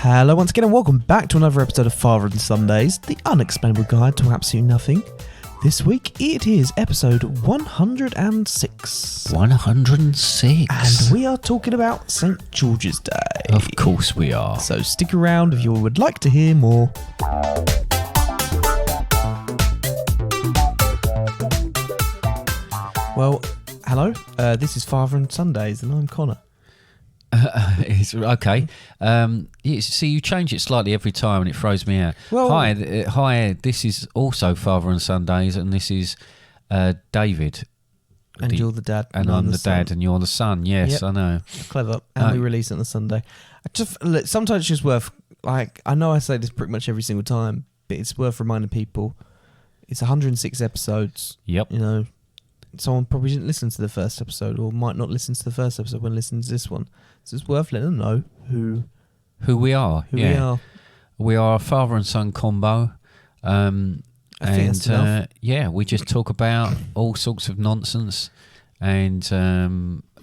Hello once again and welcome back to another episode of Father and Sundays, the unexplainable guide to absolutely nothing. This week it is episode 106. 106. And we are talking about St. George's Day. Of course we are. So stick around if you would like to hear more. Well, hello, this is Father and Sundays and I'm Connor. It's okay. See, you change it slightly every time and it throws me out. Well, hi. This is also Father and Sundays, and this is David. And you're the dad. And I'm the dad, and you're the son. Yes, yep. I know. Clever. And we release it on a Sunday. Sometimes it's just worth, I know I say this pretty much every single time, but it's worth reminding people. It's 106 episodes. Yep. You know, someone probably didn't listen to the first episode or might not listen to the first episode when listening to this one. So it's worth letting them know who we are. We are. We are a father and son combo. I think that's enough. We just talk about all sorts of nonsense and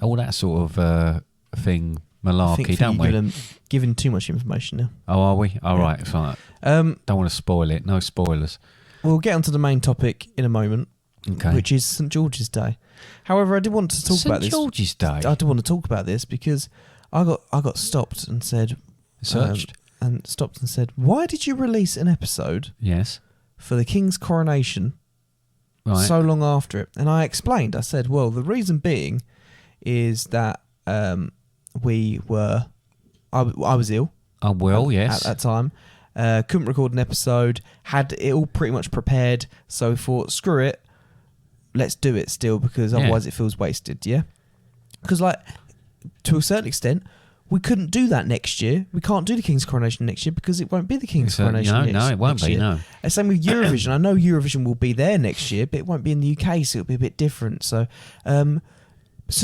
all that sort of thing, malarkey, don't we? Giving too much information now. Oh, are we? All right, it's like don't want to spoil it. No spoilers. We'll get onto the main topic in a moment. Okay. Which is St. George's Day. However, I did want to talk about this. St. George's Day? I did want to talk about this because I got stopped and said... Searched? And stopped and said, why did you release an episode Yes. for the King's coronation so long after it? And I explained. I said, well, the reason being is that I was ill. Oh, well, yes. At that time. Couldn't record an episode. Had it all pretty much prepared. So we thought, screw it. Let's do it still because otherwise it feels wasted, yeah? Because, to a certain extent, we couldn't do that next year. We can't do the King's coronation next year because it won't be the King's coronation next year. No, it won't be, no. Same with Eurovision. I know Eurovision will be there next year, but it won't be in the UK, so it'll be a bit different. So, St.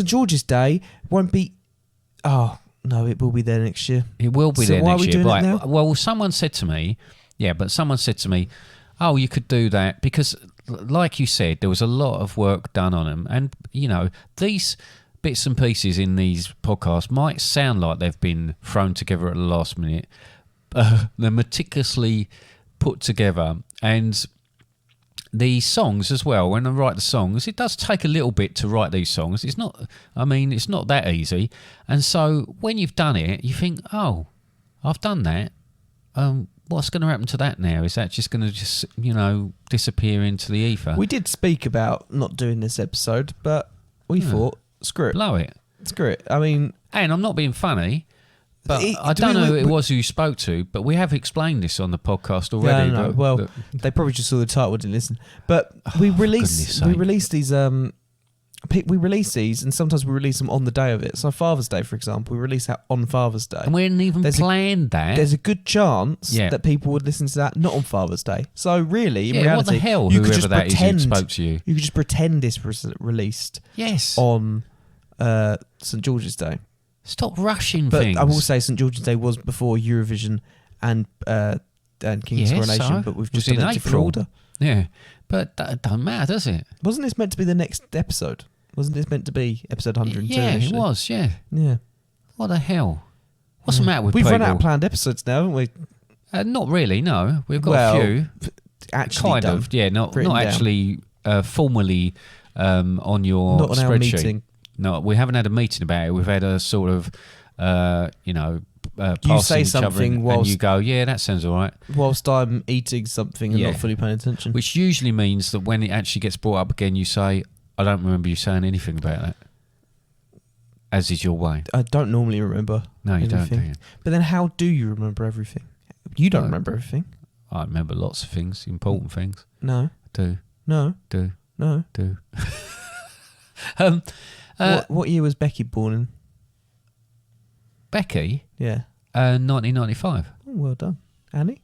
George's Day won't be... Oh, no, it will be there next year. It will be there next year. So why are we doing it now? Well, someone said to me, oh, you could do that because... Like you said, there was a lot of work done on them. And, you know, these bits and pieces in these podcasts might sound like they've been thrown together at the last minute. They're meticulously put together. And the songs as well, when I write the songs, it does take a little bit to write these songs. It's not that easy. And so when you've done it, you think, oh, I've done that. What's going to happen to that now? Is that just going to disappear into the ether? We did speak about not doing this episode, but we thought, screw it. Blow it. Screw it. I mean... And I'm not being funny, but I don't know who it was who you spoke to, but we have explained this on the podcast already. Yeah, no. They probably just saw the title and didn't listen. But we release these... We release these, and sometimes we release them on the day of it. So Father's Day, for example, we release that on Father's Day. And we hadn't even planned that. There's a good chance that people would listen to that not on Father's Day. So really, in reality, what the hell, whoever that is who spoke to you. You could just pretend this was released on St. George's Day. Stop rushing but things. I will say St. George's Day was before Eurovision and King's coronation, but we've just done a different order. Yeah, but that doesn't matter, does it? Wasn't this meant to be the next episode? Wasn't this meant to be episode 102? Yeah, initially? It was, yeah. Yeah. What the hell? What's the matter with people? We've run out of planned episodes now, haven't we? Not really, no. We've got a few. Actually kind of, yeah. Not actually formally on your not on spreadsheet. Our meeting. No, we haven't had a meeting about it. We've had a sort of, you say something whilst... and you go, yeah, that sounds all right. Whilst I'm eating something and not fully paying attention. Which usually means that when it actually gets brought up again, you say, I don't remember you saying anything about that. As is your way. I don't normally remember everything. Don't, do you? But then how do you remember everything? You don't remember everything. I remember lots of things, important things. No. I do. No. Do. No. Do. What year was Becky born in? Becky? Yeah. 1995. Oh, well done. Annie?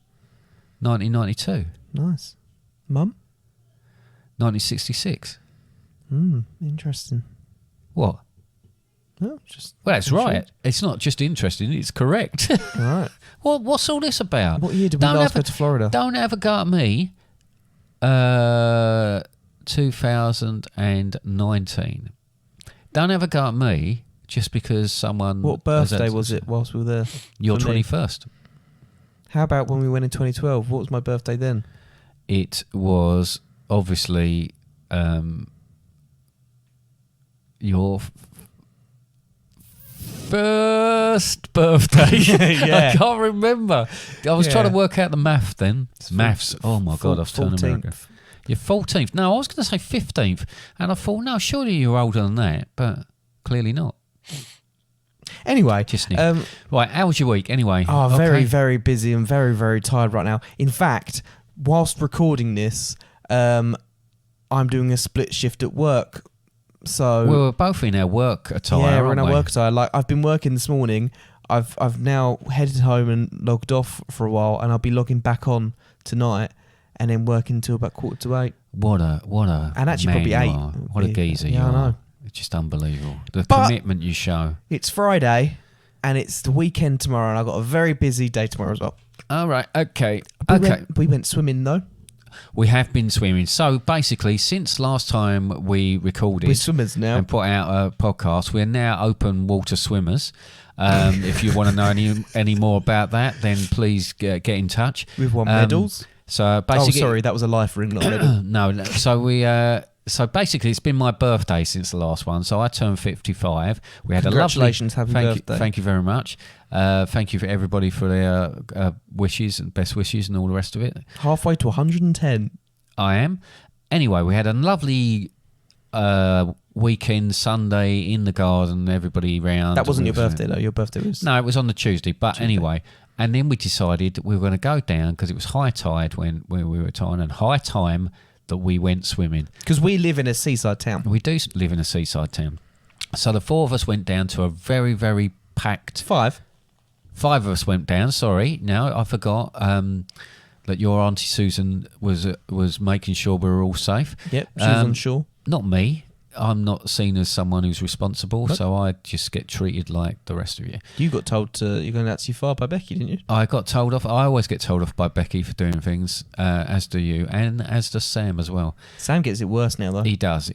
1992. Nice. Mum? 1966. Interesting. What? No, just... Well, that's right. It's not just interesting, it's correct. All right. What's all this about? What year did we last go to Florida? Don't ever go at me. 2019. Don't ever go at me just because someone... What birthday was it whilst we were there? Your 21st. How about when we went in 2012? What was my birthday then? It was obviously your first birthday. Yeah. I can't remember. I was trying to work out the math then. Maths. Oh my God, I was turning America. Your 14th. No, I was going to say 15th. And I thought, no, surely you're older than that. But clearly not. Anyway. Just right, how was your week anyway? Oh, very, very busy and very, very tired right now. In fact, whilst recording this, I'm doing a split shift at work. So we're both in our work attire. Yeah, we're in our we? work attire. Like, I've been working this morning. I've now headed home and logged off for a while, and I'll be logging back on tonight, and then working until about 7:45. What a and actually man probably you 8. are. What a geezer you I are. know. It's just unbelievable. The But commitment you show. It's Friday, and it's the weekend tomorrow, and I've got a very busy day tomorrow as well. All right, okay. We went swimming though. We have been swimming. So basically, since last time we recorded, We're swimmers now and put out a podcast, we're now open water swimmers. If you want to know any more about that, then please get in touch. We've won medals. So basically, sorry, that was a life ring, not a medal. No. So basically, it's been my birthday since the last one. So I turned 55. We had Congratulations, happy birthday! Thank you very much. Thank you for everybody for their wishes and best wishes and all the rest of it. Halfway to 110. I am. Anyway, we had a lovely weekend, Sunday in the garden, everybody round. That wasn't your birthday though. Your birthday was... No, it was on the Tuesday. But anyway, and then we decided that we were going to go down because it was high tide when we were tying, and high time that we went swimming. Because we live in a seaside town. We do live in a seaside town. So the 4 of us went down to a very, very packed... 5 of us went down, sorry. No, I forgot that your Auntie Susan was making sure we were all safe. Yep, she was on shore. Not me. I'm not seen as someone who's responsible, so I just get treated like the rest of you. You got told you're going out too far by Becky, didn't you? I got told off. I always get told off by Becky for doing things, as do you, and as does Sam as well. Sam gets it worse now, though. He does.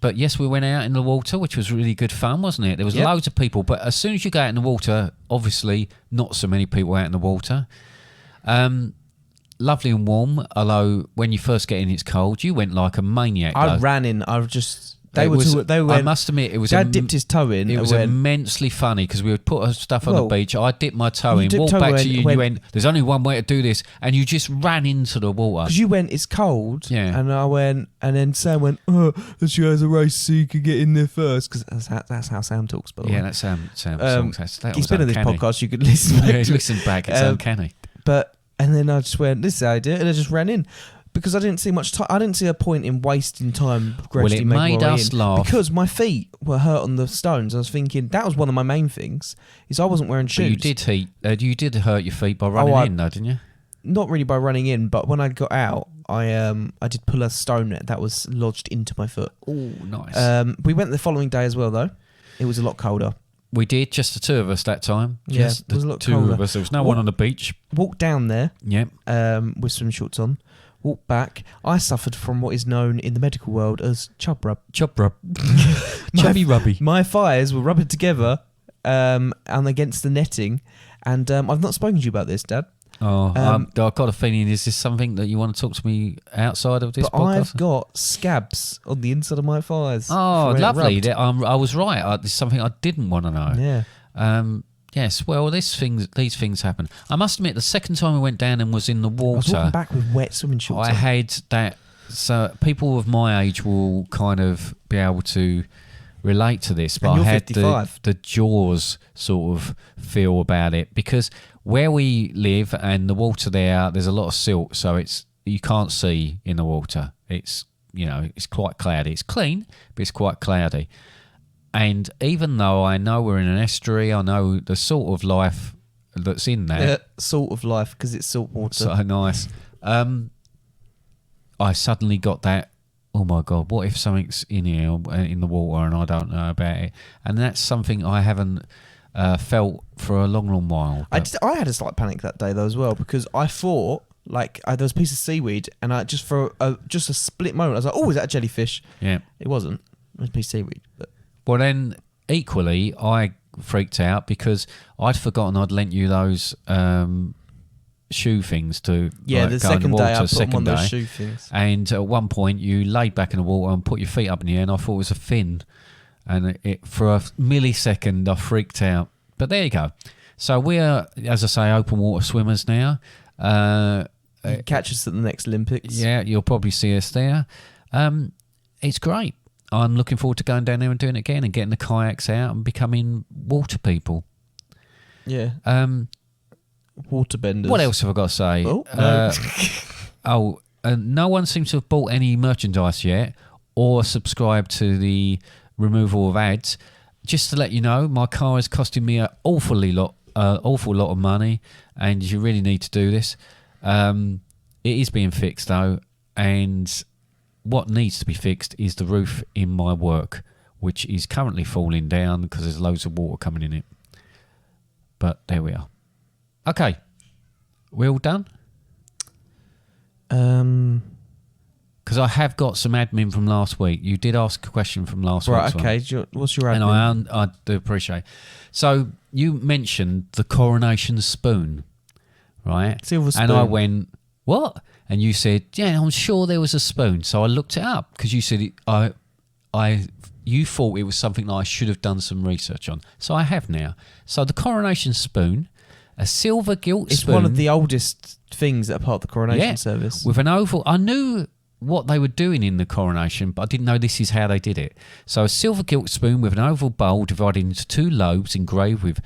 But yes, we went out in the water, which was really good fun, wasn't it? There was loads of people, but as soon as you go out in the water, obviously not so many people out in the water. Lovely and warm, although when you first get in, it's cold. You went like a maniac. I ran in. I just... They were. I must admit, it was. Dad dipped his toe in. It was immensely funny because we would put our stuff on the beach. I dipped my toe in, walked back to you, and you went, "There's only one way to do this," and you just ran into the water. Because you went, "It's cold," yeah, and I went, and then Sam went, "Oh, let's go as a race so you can get in there first." Because that's how Sam talks, by the way. Yeah, that's Sam. He's been on this podcast. You could listen. Yeah, listen back. It's uncanny. And then I just went, "This is how I do it," and I just ran in. Because I didn't see much time. I didn't see a point in wasting time. Well, it made us laugh. Because my feet were hurt on the stones. I was thinking, that was one of my main things, is I wasn't wearing shoes. But you did hurt your feet by running in, though, didn't you? Not really by running in, but when I got out, I did pull a stone that was lodged into my foot. Oh, nice. We went the following day as well, though. It was a lot colder. We did, just the 2 of us that time. Yeah, just it was a lot two colder. of us. There was no one on the beach. Walked down there. Yep. With swim shorts on. Walked back. I suffered from what is known in the medical world as chub rub. Chub rub. Chubby rubby. My thighs were rubbing together and against the netting. And I've not spoken to you about this, Dad. Oh, I've got a feeling, is this something that you want to talk to me outside of this podcast? I've got scabs on the inside of my thighs. Oh, lovely. I was right. It's something I didn't want to know. Yeah. Yes, well, these things happen. I must admit, the second time we went down and was in the water, I was walking back with wet swimming shorts. I had that. So people of my age will kind of be able to relate to this, but I had the Jaws sort of feel about it because where we live and the water there's a lot of silt, so you can't see in the water. It's it's quite cloudy. It's clean, but it's quite cloudy. And even though I know we're in an estuary, I know the sort of life that's in that. Yeah, sort of life, because it's salt water. So nice. I suddenly got that, oh my God, what if something's in here, in the water, and I don't know about it? And that's something I haven't felt for a long, long while. I had a slight panic that day, though, as well, because I thought, there was a piece of seaweed, and I just for just a split moment, I was like, oh, is that a jellyfish? Yeah. It wasn't. It was a piece of seaweed, but... Well, then equally, I freaked out because I'd forgotten I'd lent you those shoe things to Yeah, like, the go in second the day water. I put Second on one of those day. shoe things. And at one point, you laid back in the water and put your feet up in the air, and I thought it was a fin. And for a millisecond, I freaked out. But there you go. So we're, as I say, open water swimmers now. You catch us at the next Olympics. Yeah, you'll probably see us there. It's great. I'm looking forward to going down there and doing it again and getting the kayaks out and becoming water people. Yeah. Waterbenders. What else have I got to say? Oh, no. No one seems to have bought any merchandise yet or subscribed to the removal of ads. Just to let you know, my car is costing me an awful lot of money, and you really need to do this. It is being fixed though, and what needs to be fixed is the roof in my work, which is currently falling down because there's loads of water coming in it. But there we are. Okay, we're all done? Because I have got some admin from last week. You did ask a question from last week. Right, okay. What's your admin? And I do appreciate. So you mentioned the coronation spoon, right? Silver spoon. And I went, what? And you said, yeah, I'm sure there was a spoon. So I looked it up because you said you thought it was something that I should have done some research on. So I have now. So the coronation spoon, a silver gilt spoon. It's one of the oldest things that are part of the coronation service. With an oval. I knew what they were doing in the coronation, but I didn't know this is how they did it. So a silver gilt spoon with an oval bowl divided into two lobes engraved with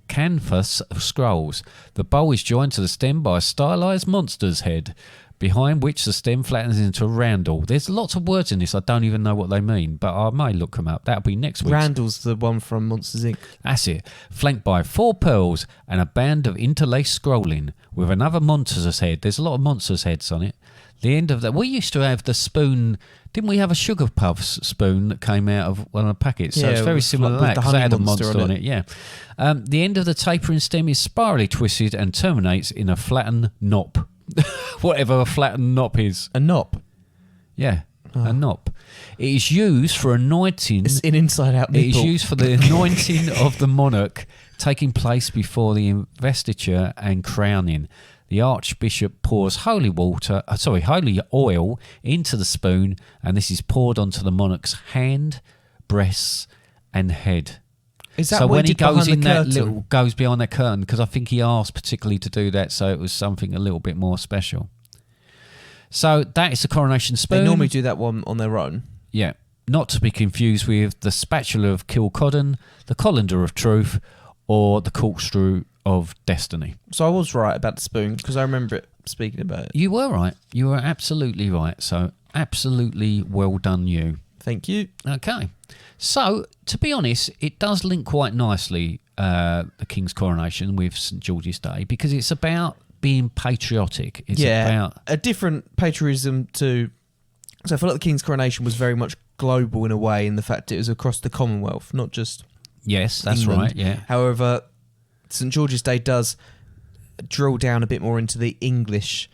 canvas scrolls. The bowl is joined to the stem by a stylised monster's head, behind which the stem flattens into a roundel. There's lots of words in this. I don't even know what they mean, but I may look them up. That'll be next week. Randall's the one from Monsters Inc. That's it. Flanked by 4 pearls and a band of interlaced scrolling with another monster's head. There's a lot of monster's heads on it. The end of that. We used to have the spoon. Didn't we have a Sugar Puffs spoon that came out of one of the packets? So it's very similar to that because it had a monster on it. Yeah. The end of the tapering stem is spirally twisted and terminates in a flattened knop. Whatever a flattened knop is. A knop? Yeah, a knop. It is used for anointing. It's an inside-out nipple. It is used for the anointing of the monarch, taking place before the investiture and crowning. The archbishop pours holy oil into the spoon, and this is poured onto the monarch's hand, breasts, and head. Is that so when he goes in that curtain? goes behind that curtain, because I think he asked particularly to do that, so it was something a little bit more special. So that is the coronation spoon. They normally do that one on their own. Yeah, not to be confused with the spatula of Kilcodden, the colander of truth, or the corkscrew of destiny. So I was right about the spoon because I remember it speaking about it. You were right. You were absolutely right. So absolutely well done, you. Thank you. Okay. So to be honest, it does link quite nicely, the King's coronation with St George's Day, because it's about being patriotic. It's about a different patriotism to. So I feel like the King's coronation was very much global in a way, in the fact it was across the Commonwealth, not just. Yes, that's England. right. Yeah. However, St George's Day does drill down a bit more into the English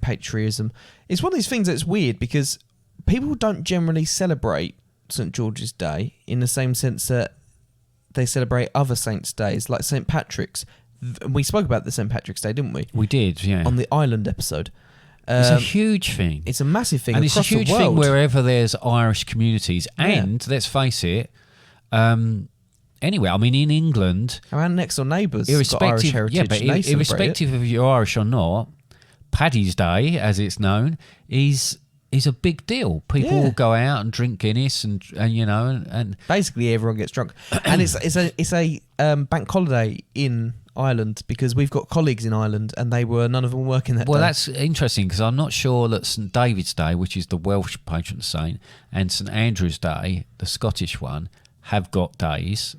patriotism. It's one of these things that's weird because people don't generally celebrate St George's Day in the same sense that they celebrate other saints' days, like St Patrick's. We spoke about the St Patrick's Day, didn't we? We did, yeah. On the Ireland episode. It's a huge thing. It's a massive thing, and across it's a huge the world. thing wherever there's Irish communities. And let's face it. Anyway, I mean, in England, our next door neighbours got Irish heritage. Yeah, but irrespective of you're Irish or not, Paddy's Day, as it's known, is a big deal. People will go out and drink Guinness and you know and basically everyone gets drunk, and it's a bank holiday in Ireland because we've got colleagues in Ireland and none of them were working that day. Well, that's interesting because I'm not sure that St David's Day, which is the Welsh patron saint, and St Andrew's Day, the Scottish one, have got days.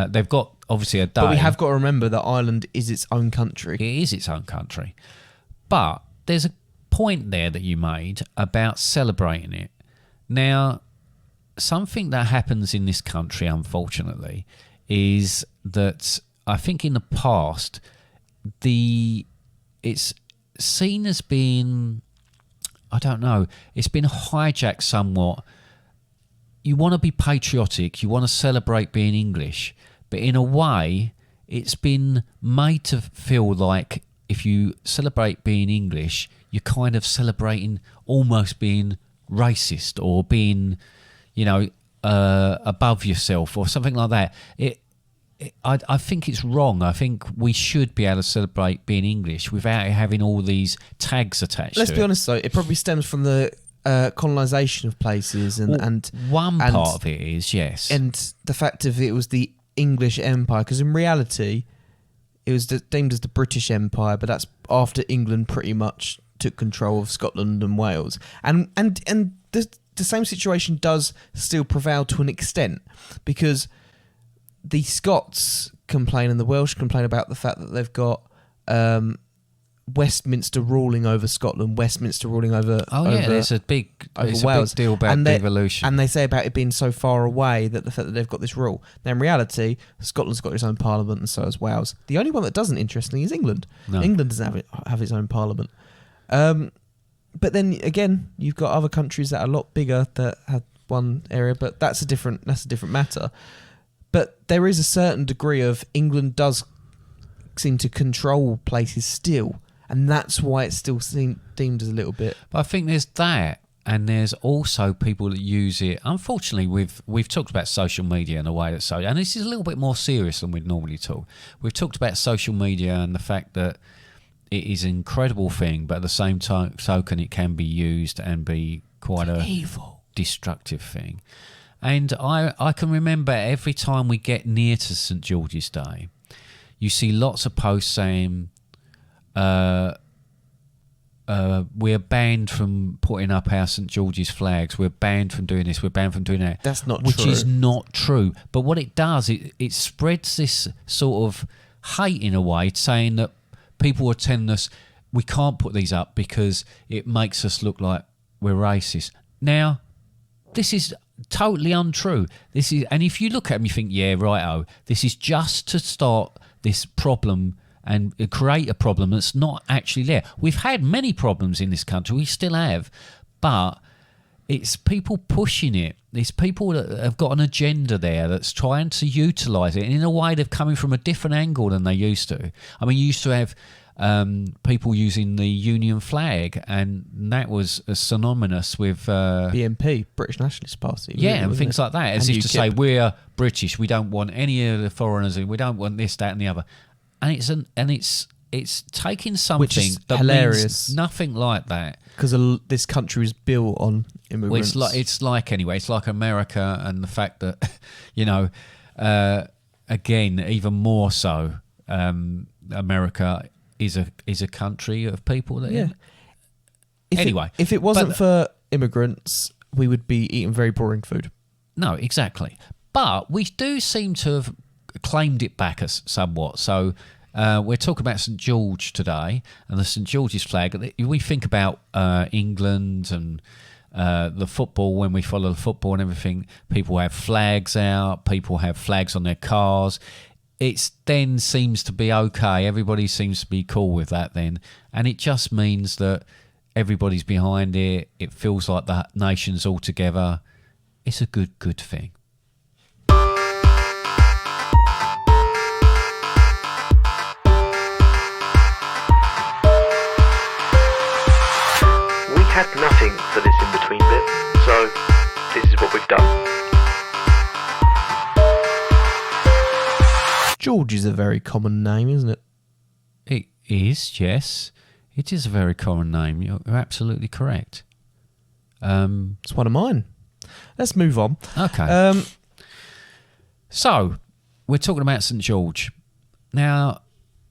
They've got obviously a day. But we have got to remember that Ireland is its own country. It is its own country. But there's a point there that you made about celebrating it. Now, something that happens in this country, unfortunately, is that I think in the past, it's seen as being, I don't know, it's been hijacked somewhat you want to be patriotic, you want to celebrate being English, but in a way, it's been made to feel like if you celebrate being English, you're kind of celebrating almost being racist or being, above yourself or something like that. I think it's wrong. I think we should be able to celebrate being English without having all these tags attached to it. Let's be honest, though, it probably stems from the colonisation of places and part of it is, yes. And the fact of it was the English Empire, because in reality, it was deemed as the British Empire, but that's after England pretty much took control of Scotland and Wales. And the same situation does still prevail to an extent, because the Scots complain and the Welsh complain about the fact that they've got Westminster ruling over Scotland, Westminster ruling over there's a big Wales. A big deal about devolution. And they say about it being so far away that the fact that they've got this rule. Now, in reality, Scotland's got its own parliament and so has Wales. The only one that doesn't, interestingly, is England. No. England doesn't have its own parliament. But then again, you've got other countries that are a lot bigger that have one area, but that's a different matter. But there is a certain degree of England does seem to control places still, and that's why it's still deemed as a little bit. But I think there's that, and there's also people that use it. Unfortunately, we've talked about social media in a way that's and this is a little bit more serious than we'd normally talk. We've talked about social media and the fact that it is an incredible thing, but at the same token, it can be used and be quite a evil, destructive thing. And I can remember every time we get near to St George's Day, you see lots of posts saying, we're banned from putting up our St George's flags, we're banned from doing this, we're banned from doing that. That's not true. Which is not true. But what it does, it spreads this sort of hate in a way, saying that people are telling us we can't put these up because it makes us look like we're racist. Now, this is totally untrue. And if you look at them, you think, yeah, righto, this is just to start this problem and create a problem that's not actually there. We've had many problems in this country, we still have, but it's people pushing it. It's people that have got an agenda there that's trying to utilise it, and in a way they're coming from a different angle than they used to. I mean, you used to have people using the Union flag, and that was synonymous with BNP, British Nationalist Party. Yeah, and things like that, as if to say we're British, we don't want any of the foreigners in, we don't want this, that, and the other. And it's taking something that hilarious. Means nothing like that, because this country is built on immigrants. Well, it's like America, and the fact that again, even more so, America is a country of people that. Yeah. If it wasn't for immigrants, we would be eating very boring food. No, exactly. But we do seem to have claimed it back somewhat. So we're talking about St George today and the St George's flag. We think about England and the football. When we follow the football and everything, people have flags out. People have flags on their cars. It then seems to be okay. Everybody seems to be cool with that then. And it just means that everybody's behind it. It feels like the nation's all together. It's a good thing. We had nothing for this in-between bit, so this is what we've done. George is a very common name, isn't it? It is, yes. It is a very common name. You're absolutely correct. It's one of mine. Let's move on. Okay. So, we're talking about St George. Now,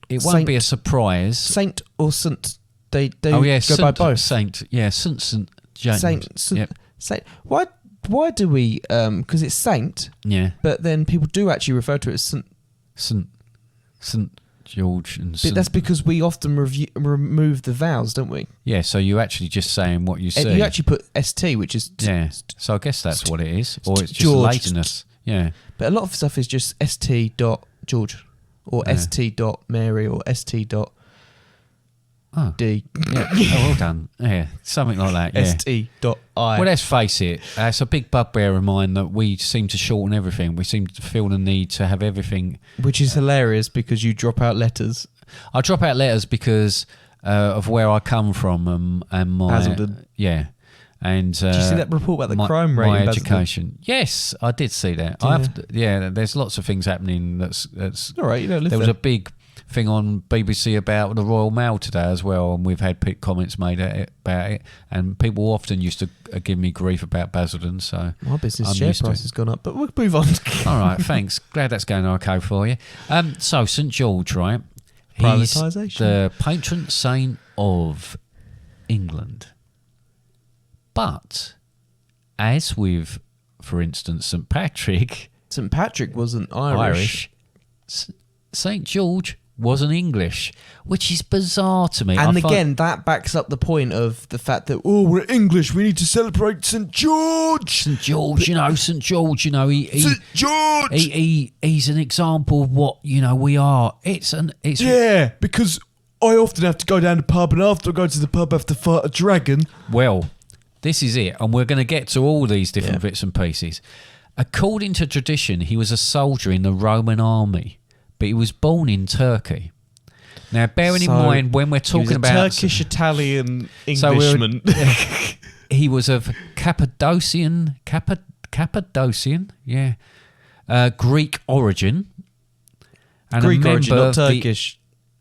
it won't be a surprise. Saint or St... They go by both. Saint. Yeah, St James. Saint. Why do we... Because it's Saint. Yeah. But then people do actually refer to it as St George and St. That's because we often remove the vowels, don't we? Yeah, so you're actually just saying what you see. You actually put ST, which is... so I guess that's what it is. Or it's just George. laziness. Yeah. But a lot of stuff is just ST.George or ST.Mary or ST. Oh. D. Yeah. Oh, well done. Yeah, something like that. Yeah. ST.I. Well, let's face it, it's a big bugbear of mine that we seem to shorten everything. We seem to feel the need to have everything. Which is hilarious because you drop out letters. I drop out letters because of where I come from and my... Basildon. Yeah. And did you see that report about the crime rate my in education? Yes, I did see that. There's lots of things happening. That's all right. You don't live there was there. a big thing on BBC about the Royal Mail today as well, and we've had comments made about it. And people often used to give me grief about Basildon. So my business I'm share used to price it. has gone up, but we'll move on. All right, thanks. Glad that's going okay for you. So St George, right? He's Privatisation. the patron saint of England, but as with, for instance, St Patrick. St Patrick wasn't Irish. St George wasn't English, which is bizarre to me. And again, that backs up the point of the fact that, we're English, we need to celebrate St George. St George, St George, St George. He's an example of what, we are. Yeah, because I often have to go down the pub, and after I go to the pub, I have to fight a dragon. Well, this is it, and we're going to get to all these different bits and pieces. According to tradition, he was a soldier in the Roman army, but he was born in Turkey. Now, bearing in mind when we're talking about Turkish Italian Englishman, he was of Cappadocian, Greek origin, and Greek origin, not Turkish.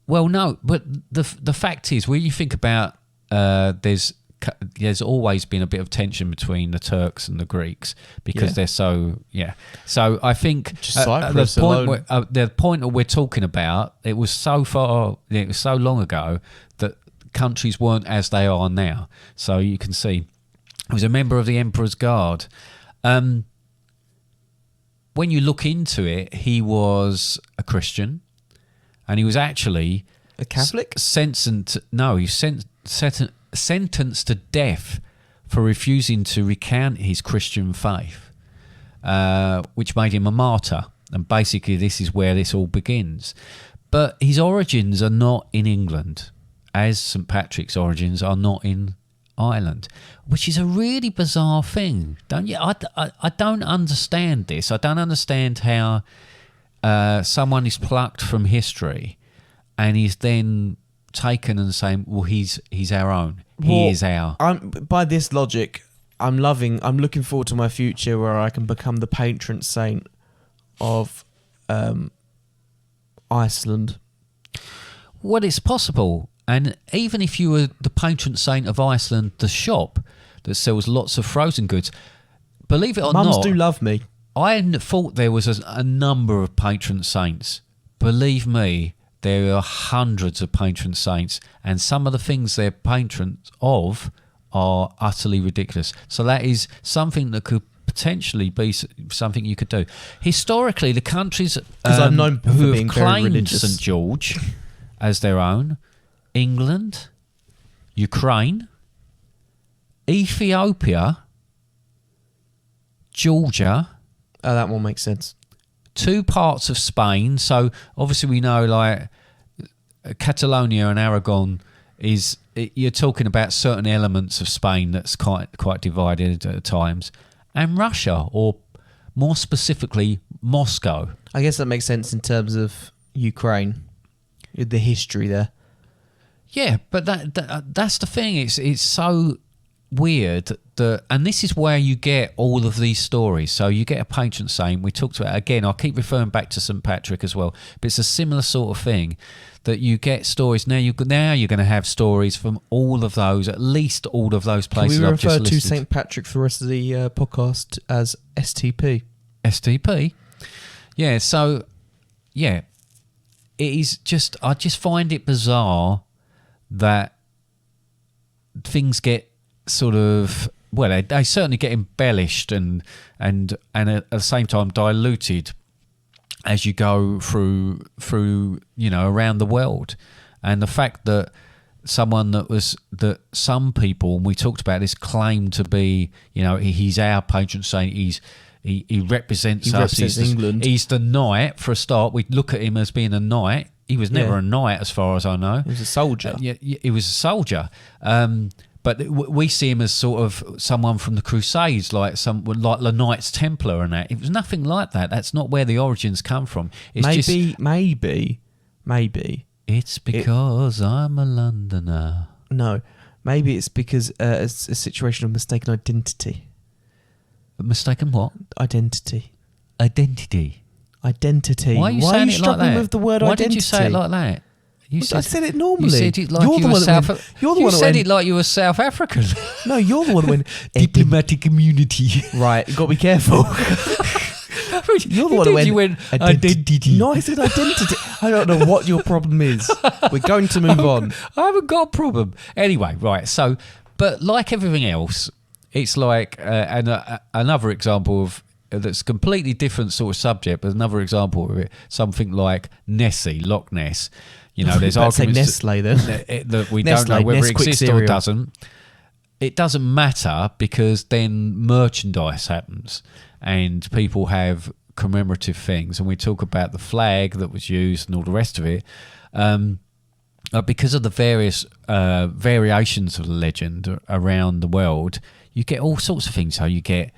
Well, no, but the fact is, when you think about, there's always been a bit of tension between the Turks and the Greeks because they're so. So I think the point that we're talking about, it was so long ago that countries weren't as they are now. So you can see he was a member of the Emperor's Guard. When you look into it, he was a Christian, and he was actually a Catholic. Sentenced to death for refusing to recant his Christian faith, which made him a martyr. And basically, this is where this all begins. But his origins are not in England, as St Patrick's origins are not in Ireland, which is a really bizarre thing, don't you? I don't understand this. I don't understand how someone is plucked from history and is then taken and saying, well, he's our own. He is our. By this logic, I'm looking forward to my future where I can become the patron saint of Iceland. Well, it's possible. And even if you were the patron saint of Iceland, the shop that sells lots of frozen goods, believe it or not, Mums do love me. I thought there was a number of patron saints. Believe me, there are hundreds of patron saints, and some of the things they're patrons of are utterly ridiculous. So that is something that could potentially be something you could do. Historically, the countries I've known who being have very claimed religious. St George as their own: England, Ukraine, Ethiopia, Georgia. Oh, that one makes sense. 2 parts of Spain. So obviously we know, like, Catalonia and Aragon you're talking about certain elements of Spain that's quite divided at times, and Russia, or more specifically Moscow. I guess that makes sense in terms of Ukraine, the history there. Yeah, but that's the thing. It's so weird that, and this is where you get all of these stories. So you get a patron saint. We talked about, again, I'll keep referring back to St Patrick as well, but it's a similar sort of thing that you get stories. Now you're going to have stories from all of those, at least all of those places. Can we I've just refer to listed. St Patrick for the rest of the podcast as STP? STP. Yeah. So yeah, it is just. I just find it bizarre that things get sort of, well, they certainly get embellished and at the same time diluted as you go through around the world. And the fact that that some people, and we talked about this, claim to be, he's our patron saint, he represents us, England. He's the knight for a start. We look at him as being a knight. He was never Yeah. a knight, as far as I know. He was a soldier. Yeah, he was a soldier. But we see him as sort of someone from the Crusades, like the Knights Templar and that. It was nothing like that. That's not where the origins come from. It's maybe. It's because I'm a Londoner. No, maybe it's because it's a situation of mistaken identity. Mistaken what? Identity. Identity. Why are you saying it like struggling that? with the word Why identity? did you say it like that? I said it normally. You said it like you're you the were one South. that went, you're the you one that said went, it like you were South African. No, you're the one that went Diplomatic immunity. Right, you got to be careful. You're the one that went. You went identity. No, I said identity. I don't know what your problem is. We're going to move on. I haven't got a problem. Anyway, right. So, but like everything else, it's like another example of that's completely different sort of subject, but another example of it. Something like Nessie, Loch Ness. You know, there's Let's say arguments Nestle then. that we Nestle, don't know whether it Nesquik exists or cereal. doesn't. It doesn't matter because then merchandise happens and people have commemorative things, and we talk about the flag that was used and all the rest of it. Because of the various variations of the legend around the world, you get all sorts of things. So you get,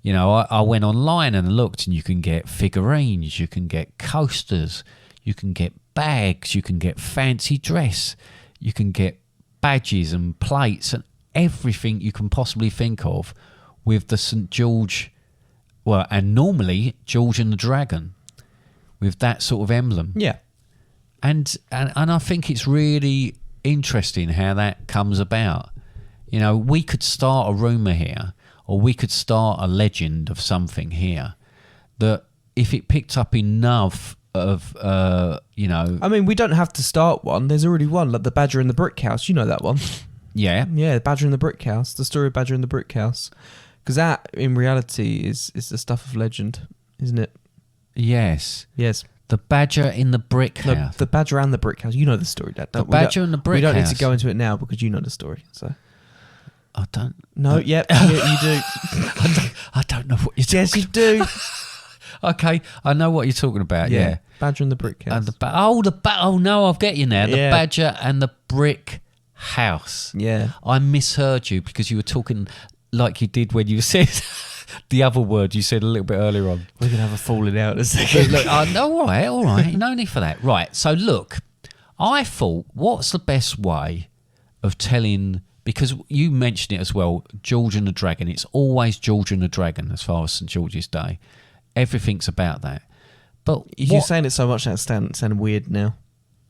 you know, I went online and looked, and you can get figurines, you can get coasters, you can get bags, you can get fancy dress, you can get badges and plates and everything you can possibly think of with the St. George, well, and normally George and the Dragon with that sort of emblem. Yeah. And I think it's really interesting how that comes about. You know, we could start a rumour here, or we could start a legend of something here that if it picked up enough of, you know... I mean, we don't have to start one. There's already one, like the Badger in the Brick House. You know that one. Yeah. Yeah, the Badger in the Brick House. The story of Badger in the Brick House. Because that, in reality, is the stuff of legend, isn't it? Yes. Yes. The Badger in the Brick House. The Badger and the Brick House. You know the story, Dad. The Badger and the Brick House. We don't need to go into it now because you know the story. So I don't. No, yep, yeah, you do. I don't know what you're talking Yes, you do. Okay, I know what you're talking about, yeah. Badger and the Brick House. And oh no, I'll get you now. The Yeah. Badger and the Brick House. Yeah. I misheard you because you were talking like you did when you said the other word you said a little bit earlier on. We're going to have a falling out in a second. Look, all right. No need for that. Right, so look, I thought, what's the best way of telling... Because you mentioned it as well, George and the Dragon. It's always George and the Dragon as far as St. George's Day. Everything's about that. But You're saying it so much that it's sounding weird now.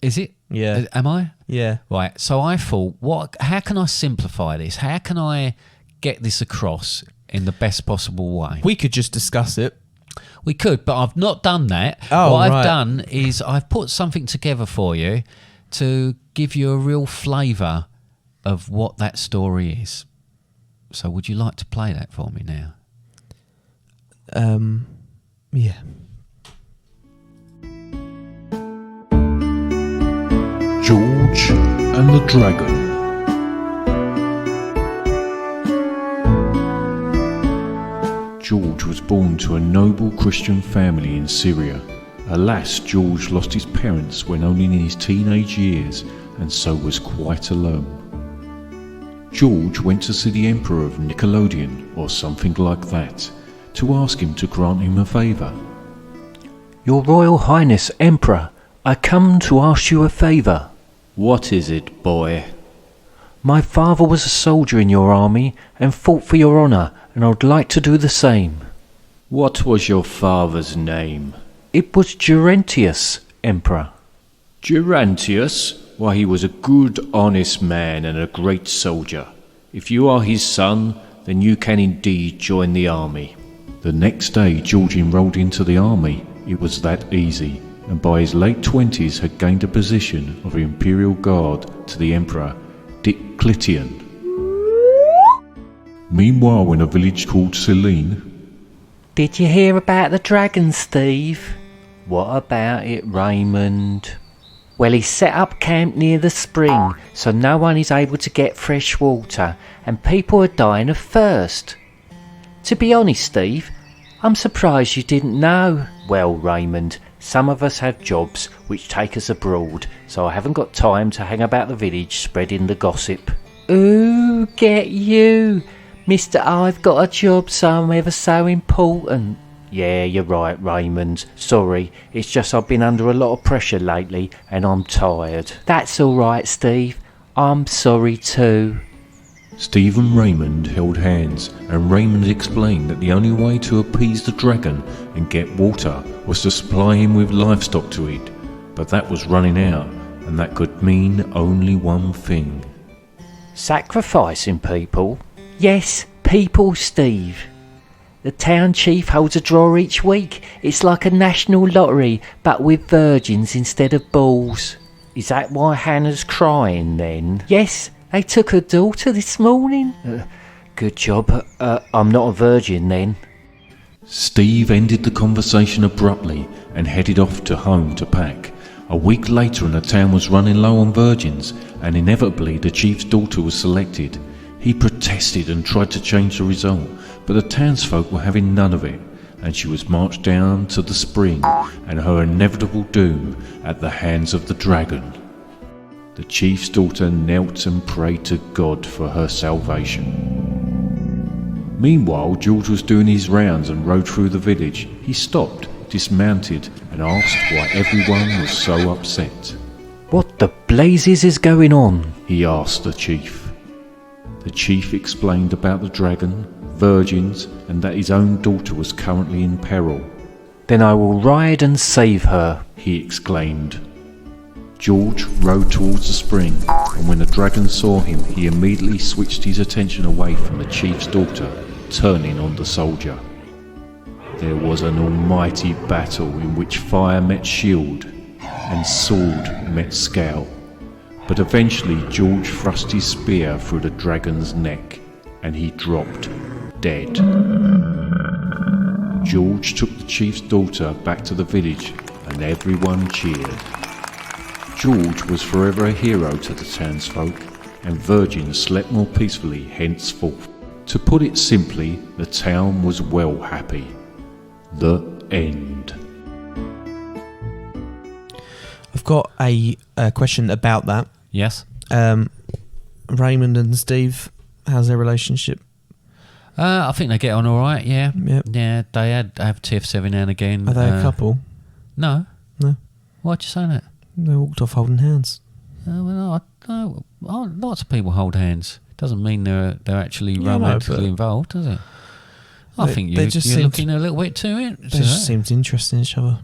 Is it? Yeah. Am I? Yeah. Right, so I thought, how can I simplify this? How can I get this across in the best possible way? We could just discuss it. We could, but I've not done that. Oh, what I've right. done is I've put something together for you to give you a real flavour of what that story is. So would you like to play that for me now? Yeah. George and the Dragon. George was born to a noble Christian family in Syria. Alas, George lost his parents when only in his teenage years, and so was quite alone. George went to see the Emperor of Nickelodeon, or something like that, to ask him to grant him a favour. Your Royal Highness Emperor, I come to ask you a favour. What is it, boy? My father was a soldier in your army and fought for your honour, and I would like to do the same. What was your father's name? It was Gerentius, Emperor. Gerantius? Why, he was a good, honest man and a great soldier. If you are his son, then you can indeed join the army. The next day George enrolled into the army. It was that easy, and by his late 20s had gained a position of Imperial Guard to the Emperor Diocletian. Meanwhile, in a village called Selene, Did you hear about the dragon, Steve? What about it, Raymond? Well, he set up camp near the spring, so no one is able to get fresh water, and people are dying of thirst. To be honest, Steve, I'm surprised you didn't know. Well, Raymond, some of us have jobs which take us abroad, so I haven't got time to hang about the village spreading the gossip. Ooh, get you. Mr. I've got a job, so I'm ever so important. Yeah, you're right, Raymond. Sorry, it's just I've been under a lot of pressure lately and I'm tired. That's all right, Steve. I'm sorry too. Steve and Raymond held hands, and Raymond explained that the only way to appease the dragon and get water was to supply him with livestock to eat, but that was running out, and that could mean only one thing. Sacrificing people? Yes, people, Steve. The town chief holds a draw each week. It's like a national lottery, but with virgins instead of bulls. Is that why Hannah's crying then? Yes, they took her daughter this morning. Good job. I'm not a virgin then. Steve ended the conversation abruptly and headed off to home to pack. A week later and the town was running low on virgins, and inevitably the chief's daughter was selected. He protested and tried to change the result, but the townsfolk were having none of it, and she was marched down to the spring and her inevitable doom at the hands of the dragon. The chief's daughter knelt and prayed to God for her salvation. Meanwhile, George was doing his rounds and rode through the village. He stopped, dismounted, and asked why everyone was so upset. What the blazes is going on? He asked the chief. The chief explained about the dragon, virgins, and that his own daughter was currently in peril. Then I will ride and save her, he exclaimed. George rode towards the spring, and when the dragon saw him, he immediately switched his attention away from the chief's daughter, turning on the soldier. There was an almighty battle in which fire met shield and sword met scowl, but eventually George thrust his spear through the dragon's neck, and he dropped dead. George took the chief's daughter back to the village, and everyone cheered. George was forever a hero to the townsfolk, and virgins slept more peacefully henceforth. To put it simply, the town was well happy. The end. I've got a question about that. Yes. Raymond and Steve, how's their relationship? I think they get on all right. Yeah. Yep. Yeah. They have tiffs every now and again. Are they a couple? No. No. Why'd you say that? They walked off holding hands. Lots of people hold hands. Doesn't mean they're actually romantically involved, does it? I think you're looking a little bit to it. They just seemed interested in each other.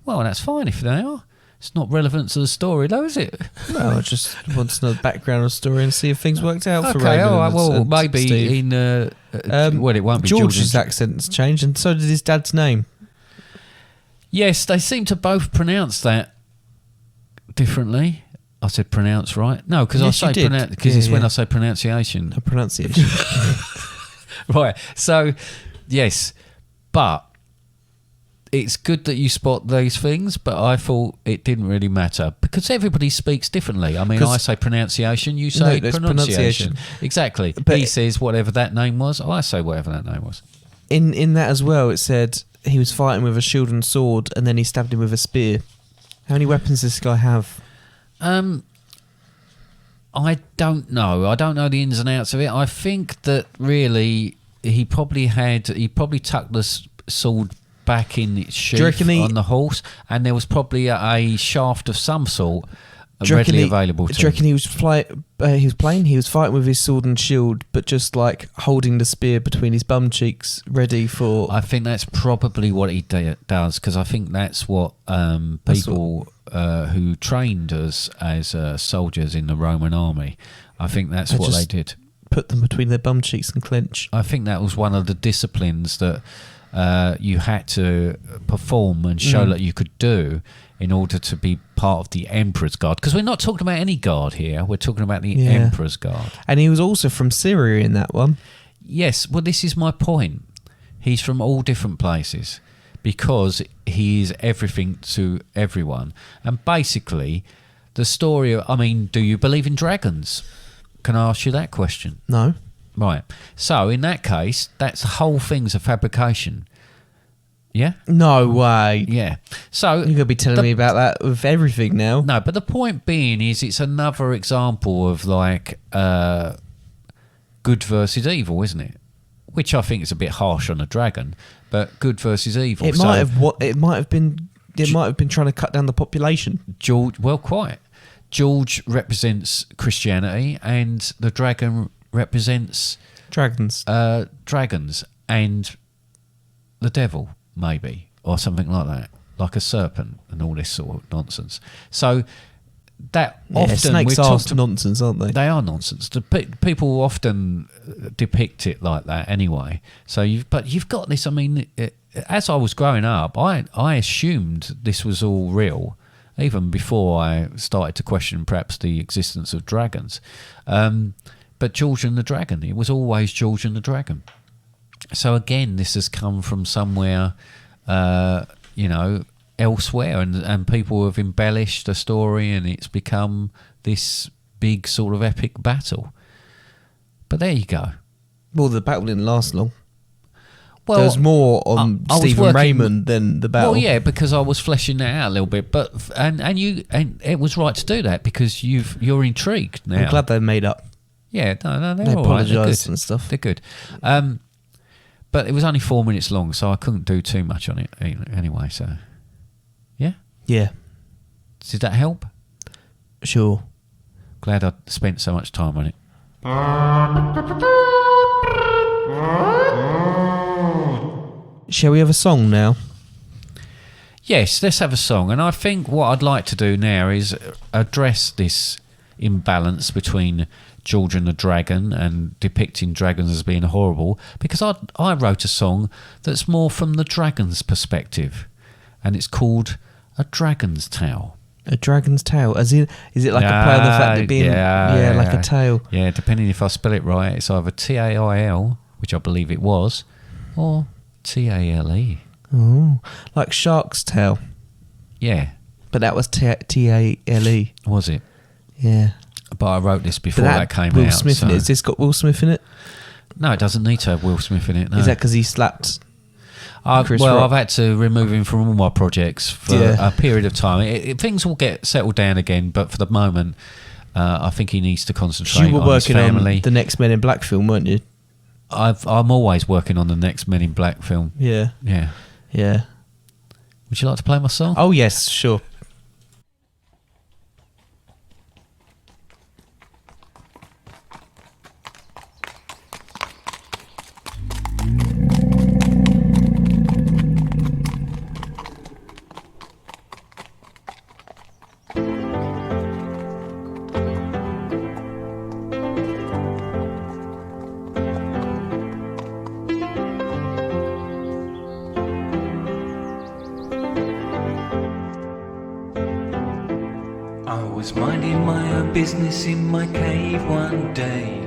Well, that's fine if they are. It's not relevant to the story, though, is it? No, I just want to know the background of the story and see if things worked out for Raymond. All right, well, maybe Steve. in... well, it won't be George's accent's changed, and so did his dad's name. Yes, they seem to both pronounce that differently. I said pronounce right? No, because yes, I say pronounce because it's when I say pronunciation. A pronunciation. Right. So, yes, but it's good that you spot these things, but I thought it didn't really matter because everybody speaks differently. I mean, I say pronunciation, you say pronunciation. Exactly. But he says whatever that name was, I say whatever that name was. In that as well, it said he was fighting with a shield and sword, and then he stabbed him with a spear. How many weapons does this guy have? I don't know. I don't know the ins and outs of it. I think that really he probably tucked the sword back in its sheath on the horse, and there was probably a shaft of some sort readily available to him. Do you reckon he was he was fighting with his sword and shield, but just like holding the spear between his bum cheeks, ready for... I think that's probably what he does, because I think that's what people who trained as soldiers in the Roman army, I think that's what they did. Put them between their bum cheeks and clench. I think that was one of the disciplines that you had to perform and show that you could do in order to be part of the Emperor's Guard. Because we're not talking about any guard here. We're talking about the Emperor's Guard. And he was also from Syria in that one. Yes. Well, this is my point. He's from all different places because he is everything to everyone. And basically, the story... I mean, do you believe in dragons? Can I ask you that question? No. Right. So, in that case, that's the whole thing's a fabrication. Yeah? No way. Yeah. So You're going to be telling me about that with everything now. No, but the point being is it's another example of like good versus evil, isn't it? Which I think is a bit harsh on a dragon, but good versus evil. It might have been trying to cut down the population. George represents Christianity, and the dragon represents Dragons. dragons and the devil, maybe, or something like that, like a serpent and all this sort of nonsense. So that often snakes are nonsense, aren't they? They are nonsense. People often depict it like that anyway. So you've got this. I mean, as I was growing up, I assumed this was all real, even before I started to question perhaps the existence of dragons. But George and the Dragon, it was always George and the Dragon. So again, this has come from somewhere, elsewhere, and people have embellished the story, and it's become this big sort of epic battle. But there you go. Well, the battle didn't last long. Well, there was more on Stephen Raymond than the battle. Well, yeah, because I was fleshing that out a little bit, but and it was right to do that because you're intrigued now. I'm glad they made up. Yeah, no, they all right. apologised and stuff. They're good. But it was only 4 minutes long, so I couldn't do too much on it anyway. So, yeah. Yeah. Did that help? Sure. Glad I spent so much time on it. Shall we have a song now? Yes, let's have a song. And I think what I'd like to do now is address this imbalance between George and the Dragon and depicting dragons as being horrible, because I wrote a song that's more from the dragon's perspective, and it's called A Dragon's Tale. A dragon's tail, as in, is it like a play on the fact of being, like a tail? Yeah, depending if I spell it right, it's either Tail, which I believe it was, or Tale. Oh, like shark's tail. Yeah, but that was Tale. Was it? Yeah. But I wrote this before that came Will out. Smith in it. Has this got Will Smith in it? No, it doesn't need to have Will Smith in it. No. Is that because he slapped Chris Rock? Rock? I've had to remove him from all my projects for a period of time. Things will get settled down again, but for the moment, I think he needs to concentrate on his family. You were working on the next Men in Black film, weren't you? I'm always working on the next Men in Black film. Yeah. Yeah. Yeah. Would you like to play my song? Oh, yes, sure. Minding my own business in my cave one day,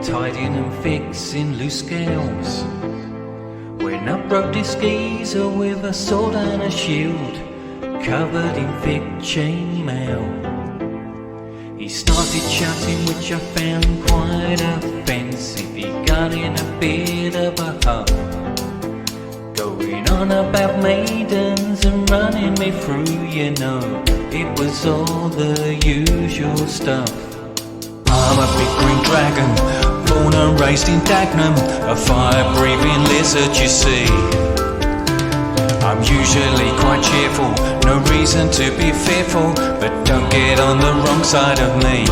tidying and fixing loose scales, when up rode this geezer with a sword and a shield, covered in thick chainmail. He started shouting, which I found quite offensive. He got in a bit of a huff, going on about maidens and running me through, you know. It was all the usual stuff. I'm a big green dragon, born and raised in Dagenham, a fire-breathing lizard, you see. I'm usually quite cheerful, no reason to be fearful, but don't get on the wrong side of me.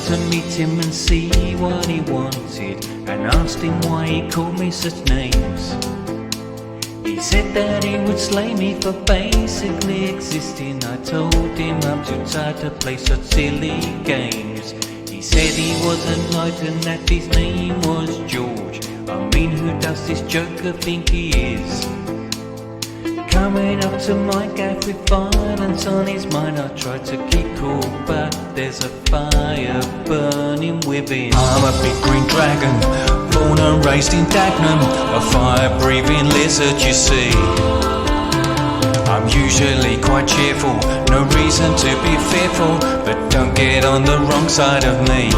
To meet him and see what he wanted, and asked him why he called me such names. He said that he would slay me for basically existing. I told him I'm too tired to play such silly games. He said he was a knight and that his name was George. I mean, who does this joker think he is? Coming up to my gaff with violence on his mind, I try to keep cool, but there's a fire burning within. I'm a big green dragon, born and raised in Dagenham, a fire-breathing lizard, you see. I'm usually quite cheerful, no reason to be fearful, but don't get on the wrong side of me.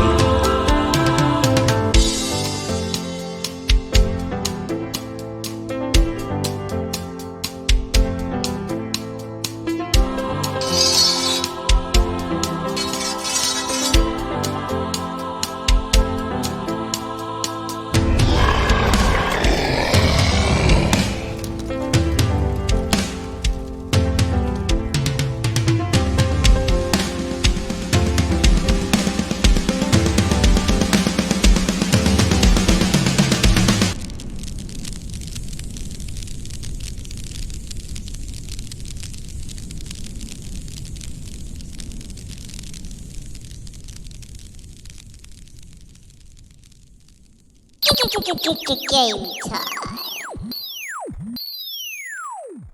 Game time.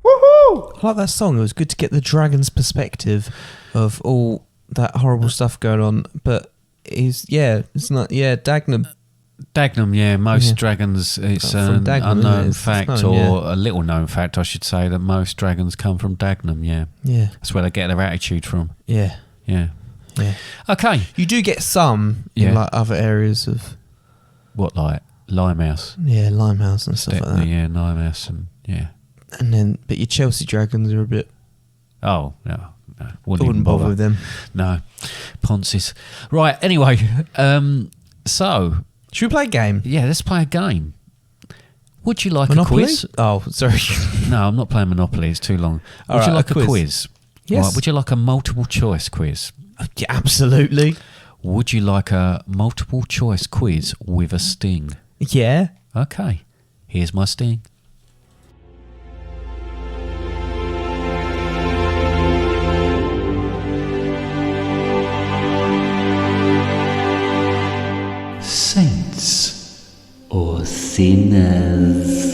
I like that song. It was good to get the dragon's perspective of all that horrible stuff going on. But it's not. Yeah, Dagenham. Dagenham, yeah. Most dragons, it's From an Dagenham, unknown it's fact, known, or a little known fact, I should say, that most dragons come from Dagenham, yeah. Yeah, That's where they get their attitude from. yeah, Yeah. yeah. Okay. You do get some in like other areas of What, like Limehouse? Limehouse and stuff like that. Yeah, Limehouse and, yeah. And then, but your Chelsea Dragons are a bit. Oh, no. I Wouldn't even wouldn't bother with them. No. Ponces. Right, anyway. So, Should we play a game? yeah, let's play a game. Would you like Monopoly? a quiz? Oh, sorry. No, I'm not playing Monopoly. It's too long. All Would you right, like a a quiz. quiz? Yes. Right, would you like a multiple choice quiz? Yeah, absolutely. Would you like a multiple choice quiz with a sting? Yeah. Okay, here's my sting. Saints or sinners?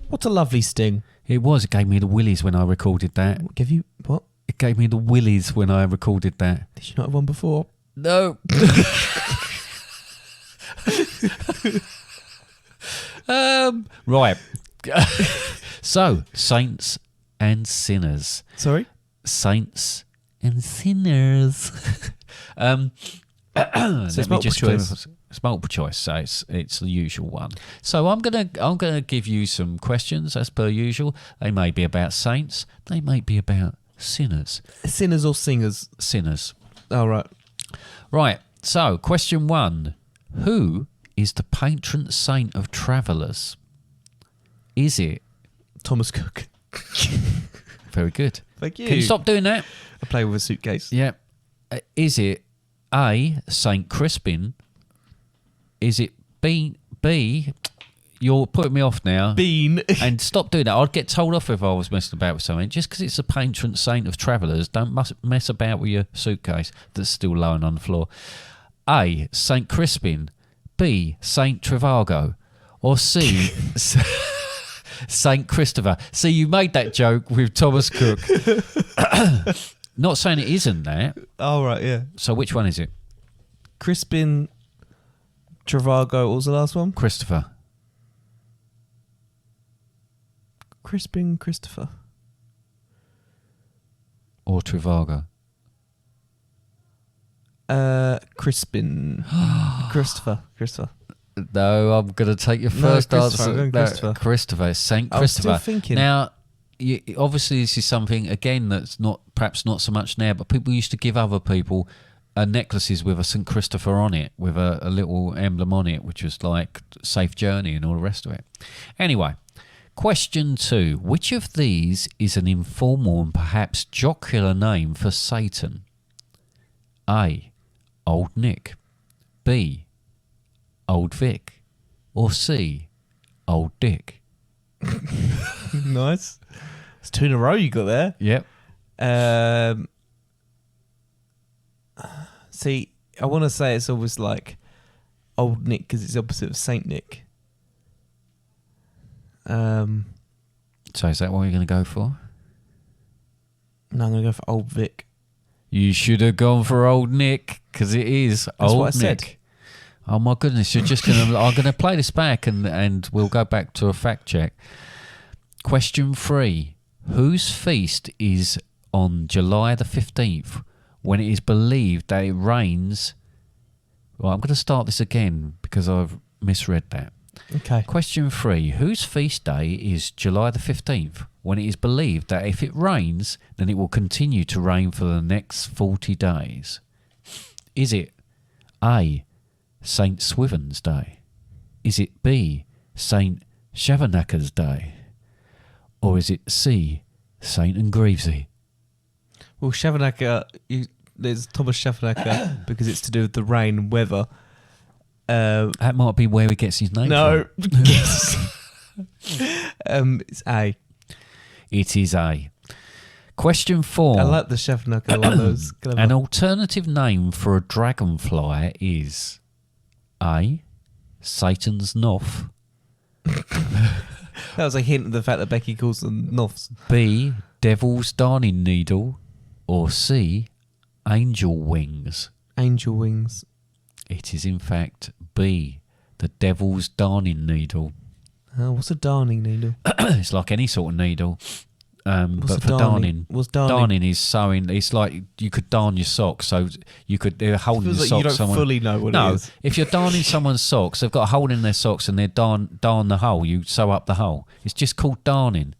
What a lovely sting. It was. It gave me the willies when I recorded that. Give you what? It gave me the willies when I recorded that. Did you not have one before? No. Right. So, saints and sinners. Sorry? Saints and sinners. So it's multiple choice. It's multiple choice, so it's the usual one. So I'm gonna give you some questions as per usual. They may be about saints. They may be about sinners. Sinners or singers? Sinners. Oh, right. Right. So question 1: who is the patron saint of travellers? Is it Thomas Cook. very good? Thank you. Can you stop doing that? I play with a suitcase. Yeah. Is it A, Saint Crispin? Is it B? You're putting me off now. Bean. And stop doing that. I'd get told off if I was messing about with something. Just because it's a patron saint of travellers, don't mess about with your suitcase that's still lying on the floor. A, Saint Crispin. B, Saint Trivago. Or C, Saint Christopher. See, you made that joke with Thomas Cook. Not saying it isn't that. Oh, right, yeah. So which one is it? Crispin, Travago, what was the last one? Christopher. Crispin, Christopher. Or Trivago. Crispin. Christopher. No, I'm going to take your first Christopher, answer. I'm going Christopher. Christopher, Saint I was still Christopher. thinking. Now, obviously, this is something again that's perhaps not so much now, but people used to give other people necklaces with a St. Christopher on it, with a little emblem on it, which was like safe journey and all the rest of it. Anyway, question 2: which of these is an informal and perhaps jocular name for Satan? A, Old Nick. B, Old Vic. Or C, Old Dick. Nice. It's 2 in a row you got there. Yep. See, I want to say it's always like Old Nick because it's the opposite of Saint Nick. So is that what you're going to go for? No, I'm going to go for Old Vic. You should have gone for Old Nick because it is That's Old what I Nick. said. Oh my goodness! You're just gonna. I'm gonna play this back and we'll go back to a fact check. Question 3: Whose feast is on July the 15th when it is believed that it rains? Well, I'm going to start this again because I've misread that. Okay. Question 3: Whose feast day is July the 15th when it is believed that if it rains, then it will continue to rain for the next 40 days? Is it A, St. Swithin's Day? Is it B, St. Shabernacker's Day? Or is it C, St. Greavesy? Well, Shabernacke, there's Thomas Shabernacke because it's to do with the rain and weather. That might be where he gets his name No. from. It's A. It is A. Question 4. I like the Shabernacke one. Those clever. An alternative name for a dragonfly is A, Satan's Noth, That was a hint of the fact that Becky calls them Noths. B, Devil's Darning Needle, or C, Angel Wings. Angel wings. It is in fact B, the Devil's Darning Needle. What's a darning needle? It's like any sort of needle, What's but a for darning. What's darning? Darning is sewing. It's like you could darn your socks, so you could they're holding Feels the like socks. you don't someone, fully know what no, it is. if you're darning someone's socks, they've got a hole in their socks and they're darn the hole. You sew up the hole. It's just called darning.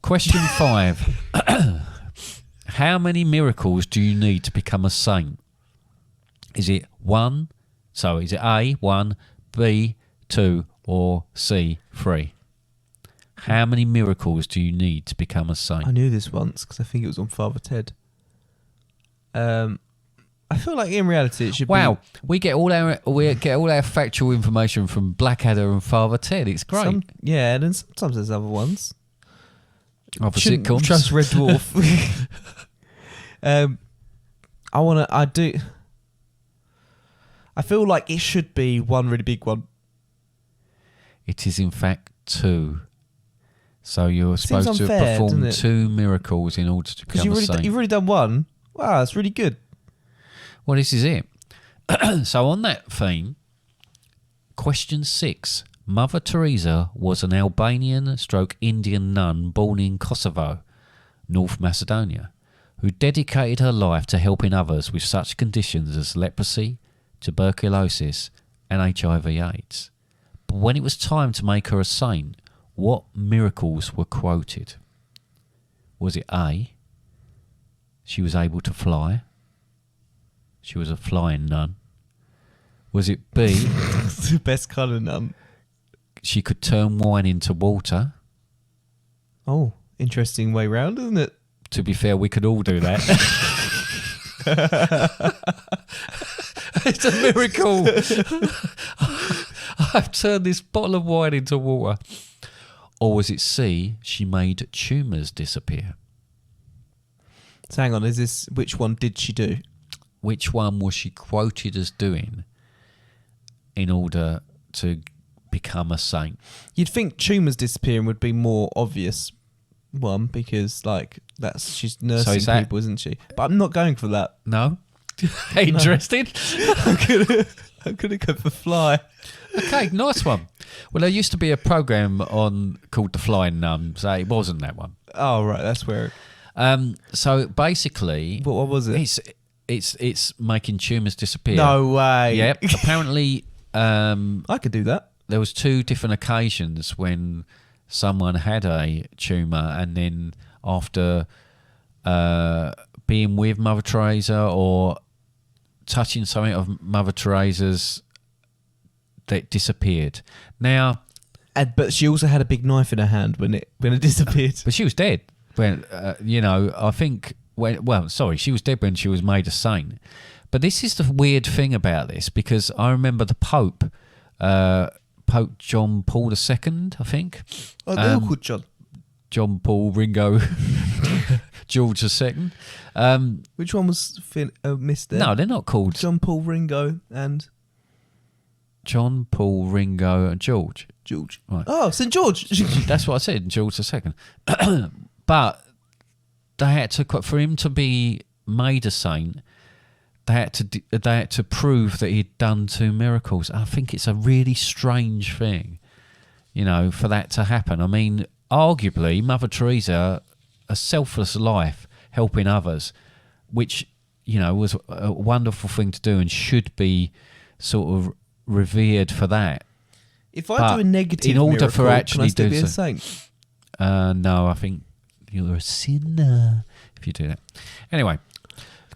Question 5. How many miracles do you need to become a saint? Is it 1? So is it A, 1, B, 2, or C, 3? How many miracles do you need to become a saint? I knew this once because I think it was on Father Ted. I feel like in reality it should Wow, be... we get all our factual information from Blackadder and Father Ted. It's great. Yeah, and then sometimes there's other ones. Other Shouldn't sitcoms. trust Red Dwarf. I feel like it should be one really big one. It is in fact 2. So you're Seems supposed to unfair, have performed doesn't it? 2 miracles in order to Because become a saint. you've already done one. Wow, that's really good. Well, this is it. So on that theme, question 6. Mother Teresa was an Albanian/Indian nun born in Kosovo, North Macedonia, who dedicated her life to helping others with such conditions as leprosy, tuberculosis, and HIV/AIDS. But when it was time to make her a saint, what miracles were quoted? Was it A, she was able to fly? She was a flying nun. Was it B, It's the best kind of nun. she could turn wine into water? Oh, interesting way round, isn't it? To be fair, we could all do that. It's a miracle. I've turned this bottle of wine into water. Or was it C, she made tumours disappear? So hang on, which one did she do? Which one was she quoted as doing in order to become a saint? You'd think tumours disappearing would be more obvious one because she's nursing that- people, isn't she? But I'm not going for that. No? Interested? I'm gonna go for fly. Okay, nice one. Well, there used to be a program called The Flying Nun, so it wasn't that one. Oh right, that's where. So basically, What was it? it's making tumours disappear. No way. Yep. Apparently, I could do that. there was 2 different occasions when someone had a tumour, and then after being with Mother Teresa or touching something of Mother Teresa's, that disappeared. Now, But she also had a big knife in her hand when it disappeared. but she was dead when I think she was dead when she was made a saint. But this is the weird thing about this, because I remember the Pope John Paul II, I think. Oh, they're all called John. John Paul Ringo George II. Which one was missed there? No, they're not called John, Paul, Ringo, and John, Paul, Ringo, and George. George. Right. Oh, St George. That's what I said, George II. But they had to, for him to be made a saint, they had to prove that he'd done 2 miracles. I think it's a really strange thing, for that to happen. I mean, arguably, Mother Teresa, a selfless life, helping others, which, was a wonderful thing to do and should be sort of revered for that. If I do a negative in order miracle, for actually can I still do be a so, saint? no, I think you're a sinner if you do that. Anyway,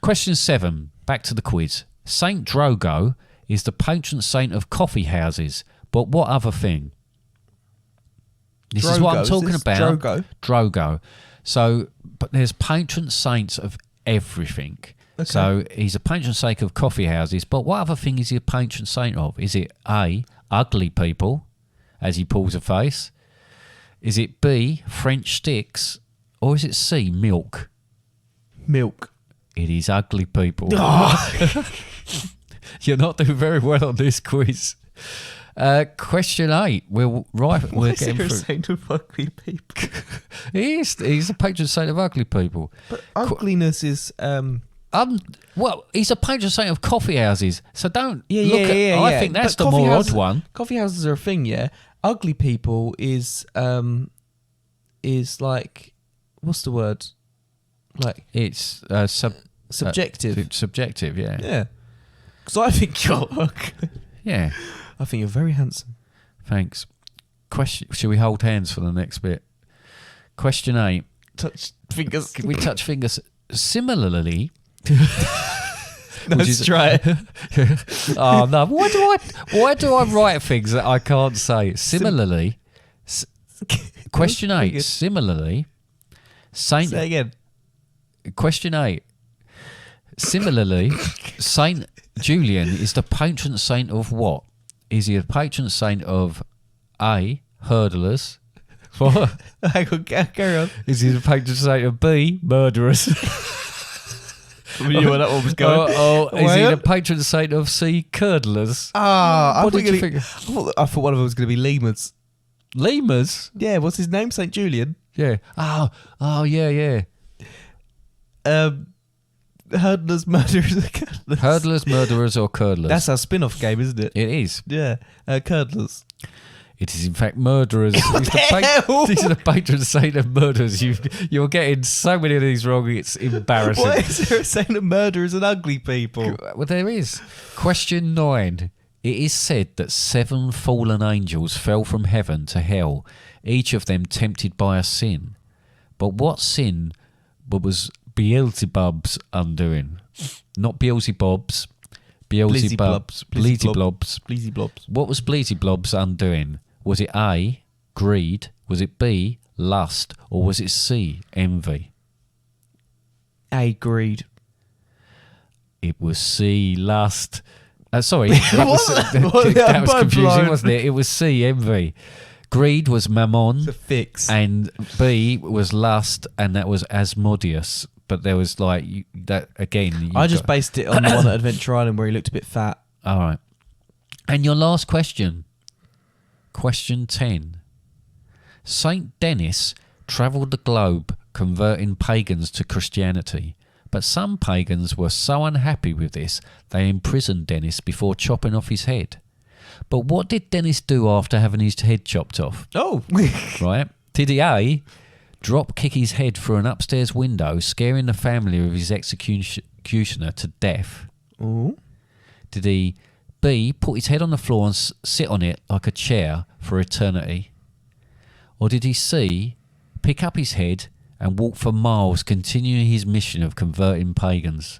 question 7. Back to the quiz. Saint Drogo is the patron saint of coffee houses, but what other thing? This is what I'm talking about. Drogo. So, but there's patron saints of everything. Okay. So he's a patron saint of coffee houses, but what other thing is he a patron saint of? Is it A, ugly people, as he pulls a face? Is it B, French sticks? Or is it C, milk? Milk. It is ugly people. Oh. You're not doing very well on this quiz. Question 8. We're getting through. Saint of ugly people. He's a patron saint of ugly people. But ugliness is well, he's a patron saint of coffee houses. So don't look at. Yeah. I think that's the more odd one. Coffee houses are a thing, yeah. Ugly people is like, what's the word? Like it's subjective. Subjective, yeah. Yeah. Because I think you're ugly. Yeah. I think you're very handsome. Thanks. Shall we hold hands for the next bit? Question 8. Touch fingers. Can we touch fingers? Similarly. Let's try it. Oh no! Why do I write things that I can't say? Similarly, question 8. Similarly, Saint. Say again. Question 8. Similarly, Saint Julian is the patron saint of what? Is he a patron saint of A, hurdlers? What? Hang on, carry on. Is he the patron saint of B, murderers? We knew where that one was going. Is he the patron saint of C, curdlers? Ah, what did you think? I thought one of them was going to be lemurs. Lemurs? Yeah, what's his name? Saint Julian? Yeah. Oh, yeah. Hurdlers, murderers, curdlers. Hurdlers, murderers, or curdlers? That's our spin-off game, isn't it? It is. Yeah. Curdlers. It is in fact murderers. He's the patron saint of murderers. You're getting so many of these wrong. It's embarrassing. Why is there a saint of murderers and ugly people? Well, there is. Question 9. It is said that 7 fallen angels fell from heaven to hell, each of them tempted by a sin. But what sin was Beelzebub's undoing? Not Beelzebub's. Beelzebub's. Bleezyblobs. What was Bleezyblob's undoing? Was it A, greed? Was it B, lust? Or was it C, envy? A, greed. It was C, lust. Sorry, that was confusing, wasn't it? It was C, envy. Greed was mammon. It's a fix. And B was lust, and that was Asmodeus. But there was like that again. I just based it on the one at Adventure Island where he looked a bit fat. All right. And your last question. Question 10. Saint Denis travelled the globe converting pagans to Christianity, but some pagans were so unhappy with this they imprisoned Denis before chopping off his head. But what did Denis do after having his head chopped off? Oh. Right? Did he A, drop kick his head through an upstairs window, scaring the family of his executioner to death? Ooh. Did he B, put his head on the floor and sit on it like a chair for eternity? Or did he C, pick up his head and walk for miles, continuing his mission of converting pagans?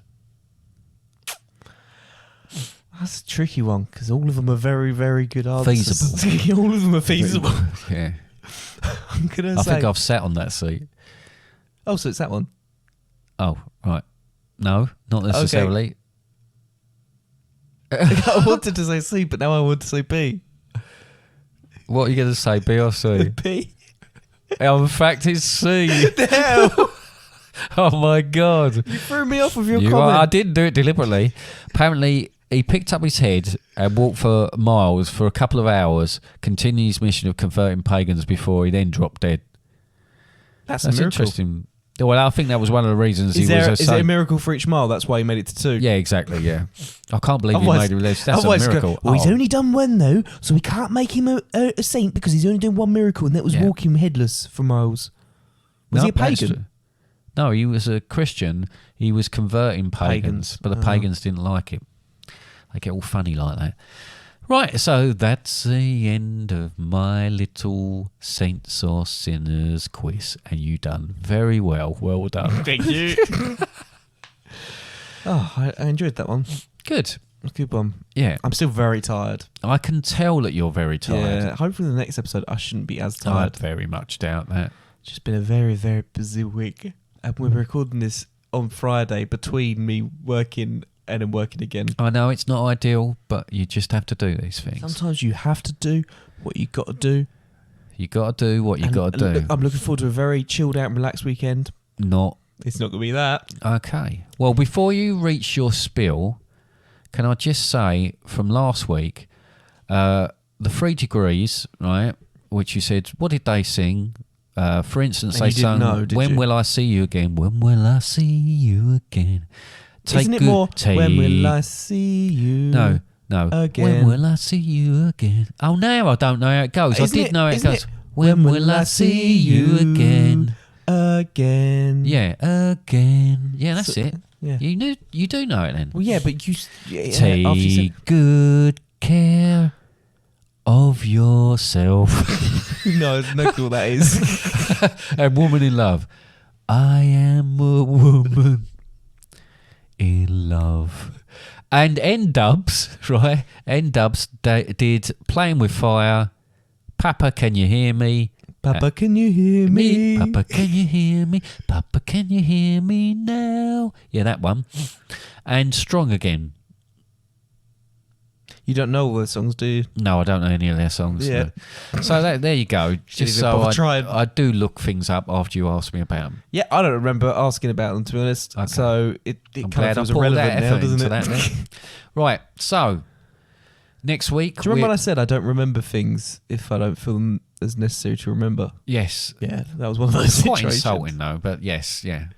That's a tricky one because all of them are very, very good answers. Feasible. All of them are feasible. Yeah. I'm gonna I say. think I've sat on that seat. Oh, so it's that one. Oh, right. No, not necessarily. Okay. I wanted to say C, but now I want to say B. What are you going to say, B or C? B. In fact, it's C. The hell? Oh my God. You threw me off with your I comment. didn't do it deliberately. Apparently, he picked up his head and walked for miles for a couple of hours, continued his mission of converting pagans before he then dropped dead. That's a miracle. Interesting. Well, I think that was one of the reasons Is he was a it a saint. miracle for each mile? That's why he made it to 2. Yeah, exactly, yeah. I can't believe he Otherwise- made it less. That's a Otherwise, miracle. well, he's Oh. only done 1 though, so we can't make him a saint because he's only doing 1 miracle, and that was Yeah. walking headless for miles. Was he a that's pagan? true. No, he was a Christian. He was converting pagans, but the pagans didn't like it. They get all funny like that. Right, so that's the end of my little saints or sinners quiz, and you done very well. Well done. Thank you. I enjoyed that one. Good. Good one. Yeah, I'm still very tired. I can tell that you're very tired. Yeah, hopefully the next episode I shouldn't be as I tired. very much doubt that. It's just been a very, very busy week. And we're recording this on Friday between me working and then working again. I know it's not ideal, but you just have to do these things. Sometimes you have to do what you got to do. You got to do what you And got to do. look, I'm looking forward to a very chilled out and relaxed weekend. Not It's not going to be that. okay. Well, before you reach your spill, can I just say from last week, the 3 Degrees, right, which you said, what did they sing? For instance, And they you didn't sung, know, did When you? Will I See You Again? When will I see you again? Isn't it more, when will I see you? No. again? When will I see you again? Oh, now I don't know how it goes. Isn't I did it- know how it isn't goes. it, When will I see you again? Again. Yeah, again. Yeah, that's So- it. Yeah. You do know it then. Well, yeah, but you... Yeah, after Take you good care of yourself. said, no, no clue what that is. A woman in love. I am a woman in love. And N-Dubs, right? N-Dubs did Playing with Fire, Papa, Can You Hear Me? Papa, can you hear me? Papa, can you hear me? Papa, can you hear me now? Yeah, that one. And Strong Again. You don't know all the songs, do you? No, I don't know any of their songs. Yeah. No. So there you go. Just even so bother trying. I do look things up after you ask me about them. Yeah, I don't remember asking about them, to be honest. Okay. So it I'm kind of glad I feels put all that irrelevant now, effort doesn't into it? that then. Right, so next week... Do you remember when I said I don't remember things if I don't feel them as necessary to remember? Yes. Yeah, that was one of those Quite situations. insulting though, but yes, yeah.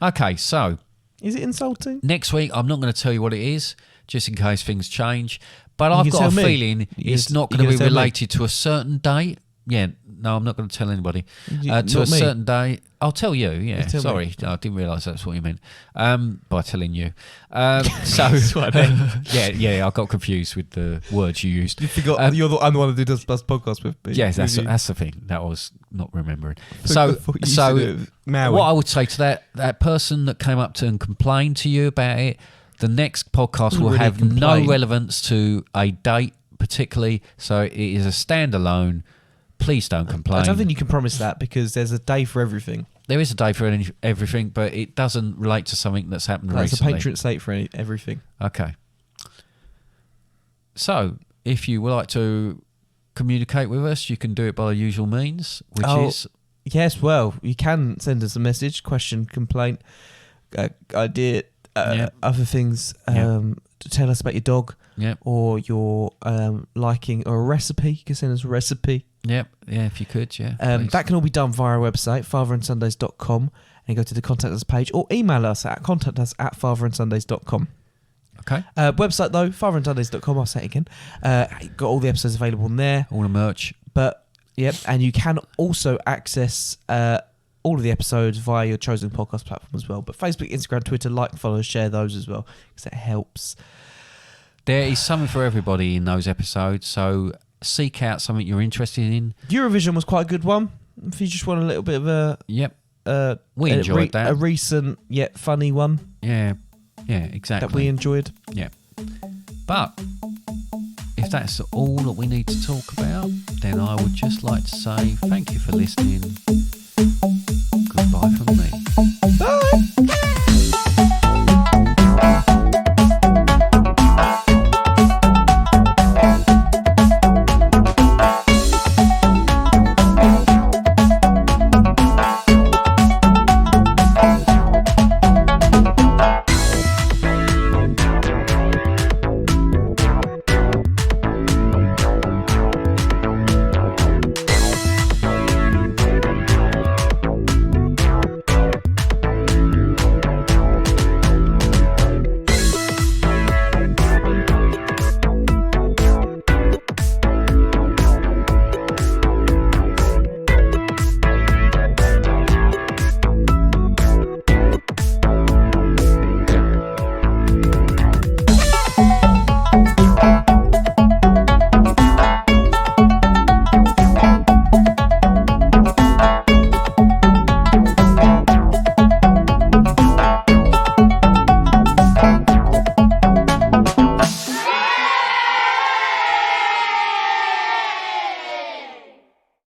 Okay, so Is it insulting? next week I'm not going to tell you what it is, just in case things change. But You I've can got a tell me. feeling You it's can- not you going to can be tell me. related to a certain date. Yeah, no, I'm not going to tell anybody. You- To not a me. certain day. I'll tell you, yeah. You tell me. Sorry, no, I didn't realise that's what you meant. By telling you. So, That's what I meant. yeah, I got confused with the words you used. You forgot I'm the one who does best podcast with me. Yes, with you. that's the thing that I was not remembering. I So, thought you said it was Maui. what I would say to that person that came up to and complained to you about it, the next podcast Wouldn't will really have complain. no relevance to a date particularly, so it is a standalone. Please don't complain. I don't think you can promise that because there's a day for everything. There is a day for everything, but it doesn't relate to something that's happened That's a recently. patron saint for everything. Okay. So, if you would like to communicate with us, you can do it by the usual means, which is... Yes, well, you can send us a message, question, complaint, idea, Yep. other things. Yep. To tell us about your dog Yep, or your liking or a recipe. You can send us a recipe. yeah, if you could, yeah. please. That can all be done via our website, fatherandsundays.com, and go to the contact us page or email us at contactus@fatherandsundays.com. Okay. Website though, fatherandsundays.com, I'll say it again. Got all the episodes available on there. All the merch. But, yep, and you can also access all of the episodes via your chosen podcast platform as well. But Facebook, Instagram, Twitter, like, follow, share those as well, because it helps. There is something for everybody in those episodes, so seek out something you're interested in. Eurovision was quite a good one. If you just want a little bit of a... Yep. We enjoyed that. A recent yet funny one Yeah, exactly. that we enjoyed. Yeah. But if that's all that we need to talk about, then I would just like to say thank you for listening.